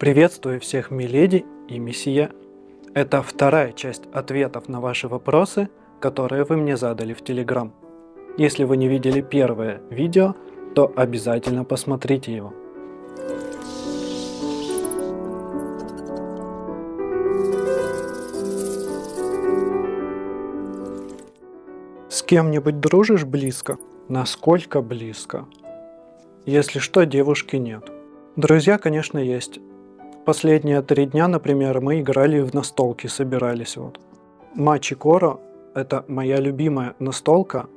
Приветствую всех миледи и месье. Это вторая часть ответов на ваши вопросы, которые вы мне задали в Telegram. Если вы не видели первое видео, то обязательно посмотрите его. С кем-нибудь дружишь близко? Насколько близко? Если что, девушки нет. Друзья, конечно, есть. Последние 3 дня, например, мы играли в настолки, собирались вот. Мачи Коро – это моя любимая настолка.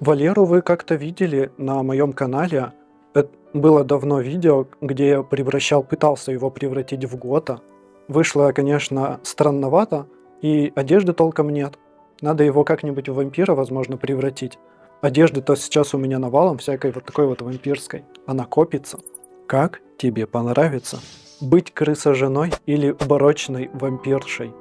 Валеру вы как-то видели на моем канале. Это было давно видео, где я пытался его превратить в Гота. Вышло, конечно, странновато, и одежды толком нет. Надо его как-нибудь в вампира, возможно, превратить. Одежды-то сейчас у меня навалом, всякой вот такой вот вампирской. Она копится. Как тебе понравится быть крысоженой или барочной вампиршей?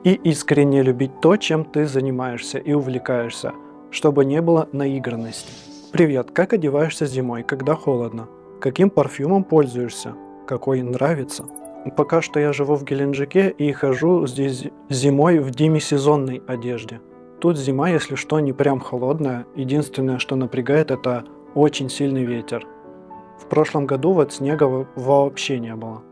И искренне любить то, чем ты занимаешься и увлекаешься, чтобы не было наигранности. Привет, как одеваешься зимой, когда холодно? Каким парфюмом пользуешься? Какой нравится? Пока что я живу в Геленджике и хожу здесь зимой в демисезонной одежде. Тут зима, если что, не прям холодная. Единственное, что напрягает, это очень сильный ветер. В прошлом году вот снега вообще не было.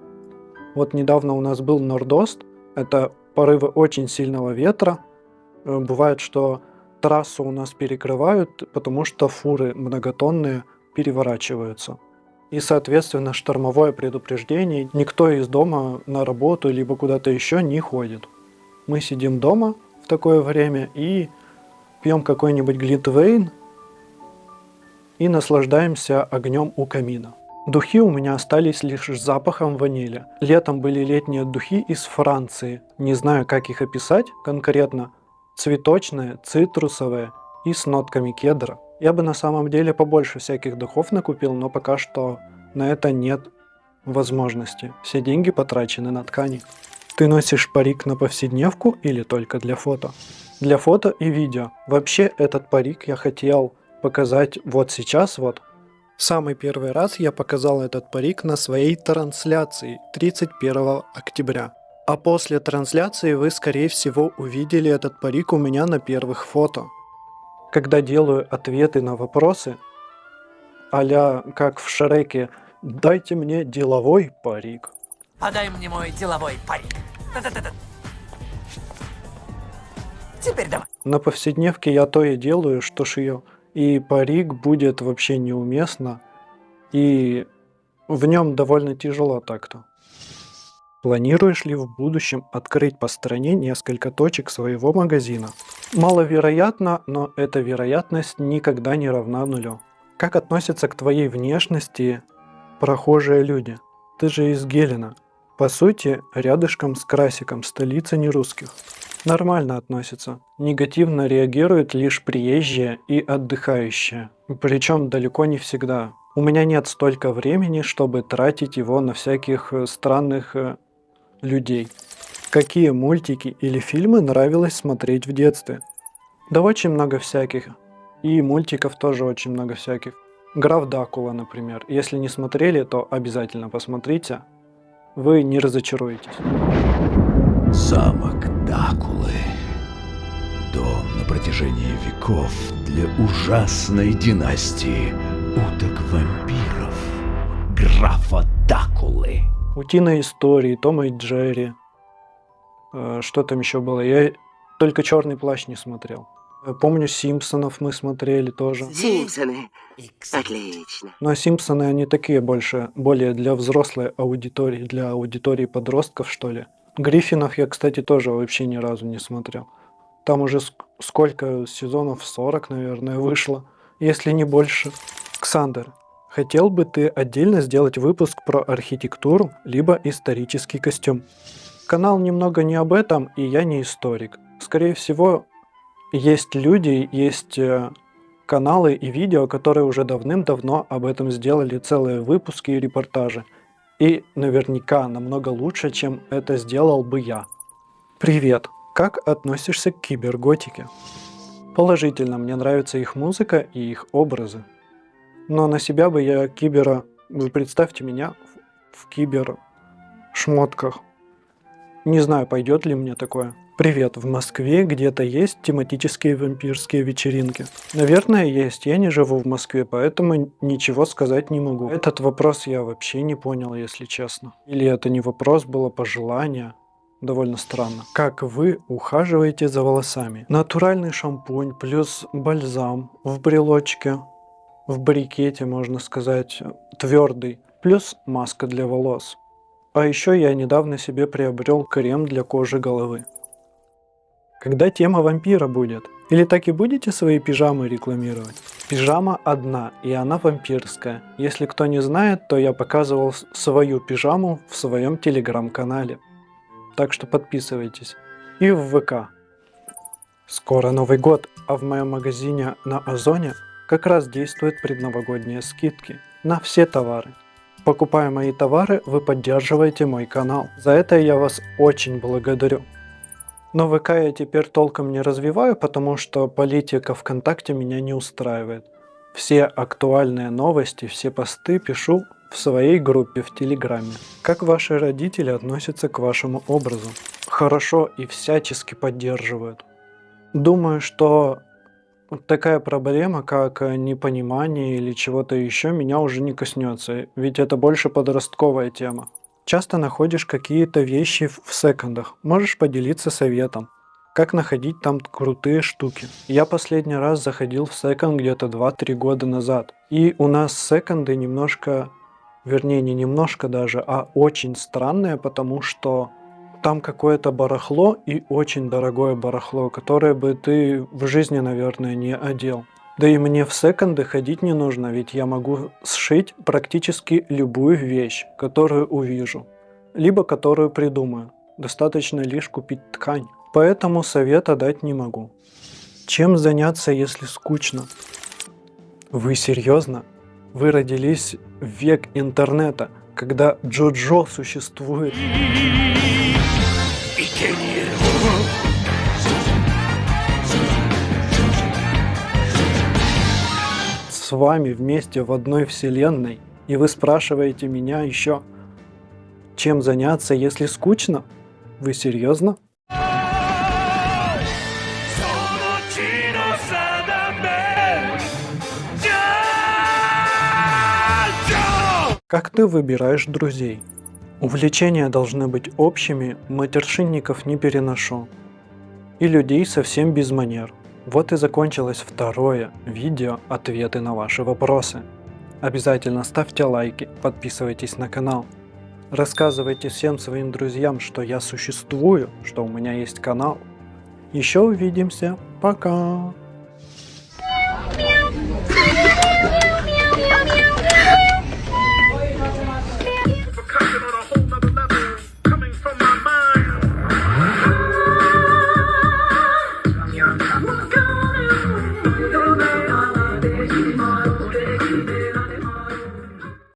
Вот недавно у нас был нордост, это порывы очень сильного ветра. Бывает, что трассу у нас перекрывают, потому что фуры многотонные переворачиваются. И, соответственно, штормовое предупреждение. Никто из дома на работу либо куда-то еще не ходит. Мы сидим дома в такое время и пьем какой-нибудь глинтвейн и наслаждаемся огнем у камина. Духи у меня остались лишь с запахом ванили. Летом были летние духи из Франции. Не знаю, как их описать конкретно. Цветочные, цитрусовые и с нотками кедра. Я бы на самом деле побольше всяких духов накупил, но пока что на это нет возможности. Все деньги потрачены на ткани. Ты носишь парик на повседневку или только для фото? Для фото и видео. Вообще этот парик я хотел показать вот сейчас вот. Самый первый раз я показал этот парик на своей трансляции 31 октября. А после трансляции вы, скорее всего, увидели этот парик у меня на первых фото. Когда делаю ответы на вопросы, а-ля как в Шреке «Дайте мне деловой парик». Подай мне мой деловой парик. Да-да-да-да. Теперь давай. На повседневке я то и делаю, что шью. И парик будет вообще неуместно, и в нем довольно тяжело так-то. Планируешь ли в будущем открыть по стране несколько точек своего магазина? Маловероятно, но эта вероятность никогда не равна нулю. Как относятся к твоей внешности прохожие люди? Ты же из Гелена. По сути, рядышком с Красиком, столица нерусских. Нормально относятся. Негативно реагируют лишь приезжие и отдыхающие. Причем далеко не всегда. У меня нет столько времени, чтобы тратить его на всяких странных людей. Какие мультики или фильмы нравилось смотреть в детстве? Да очень много всяких. И мультиков тоже очень много всяких. Граф Дракула, например. Если не смотрели, то обязательно посмотрите. Вы не разочаруетесь. Замок Дракулы. Дом на протяжении веков для ужасной династии уток-вампиров графа Дракулы. Утиные истории, Том и Джерри. Что там еще было? Я только «Черный плащ» не смотрел. Помню, «Симпсонов» мы смотрели тоже. Симпсоны. Отлично. Но «Симпсоны» они такие более для взрослой аудитории, для аудитории подростков, что ли. «Гриффинов» я, кстати, тоже вообще ни разу не смотрел. Там уже сколько сезонов? 40, наверное, вышло, если не больше. Ксандер, хотел бы ты отдельно сделать выпуск про архитектуру, либо исторический костюм? Канал немного не об этом, и я не историк. Скорее всего, есть люди, есть каналы и видео, которые уже давным-давно об этом сделали целые выпуски и репортажи. И наверняка намного лучше, чем это сделал бы я. Привет! Как относишься к киберготике? Положительно, мне нравится их музыка и их образы. Но на себя бы я кибера... Вы представьте меня в кибер шмотках. Не знаю, пойдет ли мне такое. Привет, в Москве где-то есть тематические вампирские вечеринки? Наверное, есть. Я не живу в Москве, поэтому ничего сказать не могу. Этот вопрос я вообще не понял, если честно. Или это не вопрос, было пожелание? Довольно странно. Как вы ухаживаете за волосами? Натуральный шампунь плюс бальзам в брелочке, в брикете, можно сказать, твердый, плюс маска для волос. А еще я недавно себе приобрел крем для кожи головы. Когда тема вампира будет? Или так и будете свои пижамы рекламировать? Пижама одна, и она вампирская. Если кто не знает, то я показывал свою пижаму в своем телеграм-канале. Так что подписывайтесь. И в ВК. Скоро Новый год, а в моем магазине на Озоне как раз действуют предновогодние скидки на все товары. Покупая мои товары, вы поддерживаете мой канал. За это я вас очень благодарю. Но ВК я теперь толком не развиваю, потому что политика ВКонтакте меня не устраивает. Все актуальные новости, все посты пишу в своей группе в Телеграме. Как ваши родители относятся к вашему образу? Хорошо и всячески поддерживают. Думаю, что такая проблема, как непонимание или чего-то еще, меня уже не коснется, ведь это больше подростковая тема. Часто находишь какие-то вещи в секондах, можешь поделиться советом, как находить там крутые штуки. Я последний раз заходил в секонд где-то 2-3 года назад, и у нас секонды немножко, вернее не немножко даже, а очень странные, потому что там какое-то барахло и очень дорогое барахло, которое бы ты в жизни, наверное, не одел. Да и мне в секонды ходить не нужно, ведь я могу сшить практически любую вещь, которую увижу, либо которую придумаю. Достаточно лишь купить ткань. Поэтому совета дать не могу. Чем заняться, если скучно? Вы серьезно? Вы родились в век интернета, когда Джоджо существует. С вами вместе в одной вселенной, и вы спрашиваете меня еще, чем заняться, если скучно? Вы серьезно? Как ты выбираешь друзей? Увлечения должны быть общими, матершинников не переношу. И людей совсем без манер. Вот и закончилось второе видео «Ответы на ваши вопросы». Обязательно ставьте лайки, подписывайтесь на канал. Рассказывайте всем своим друзьям, что я существую, что у меня есть канал. Еще увидимся. Пока!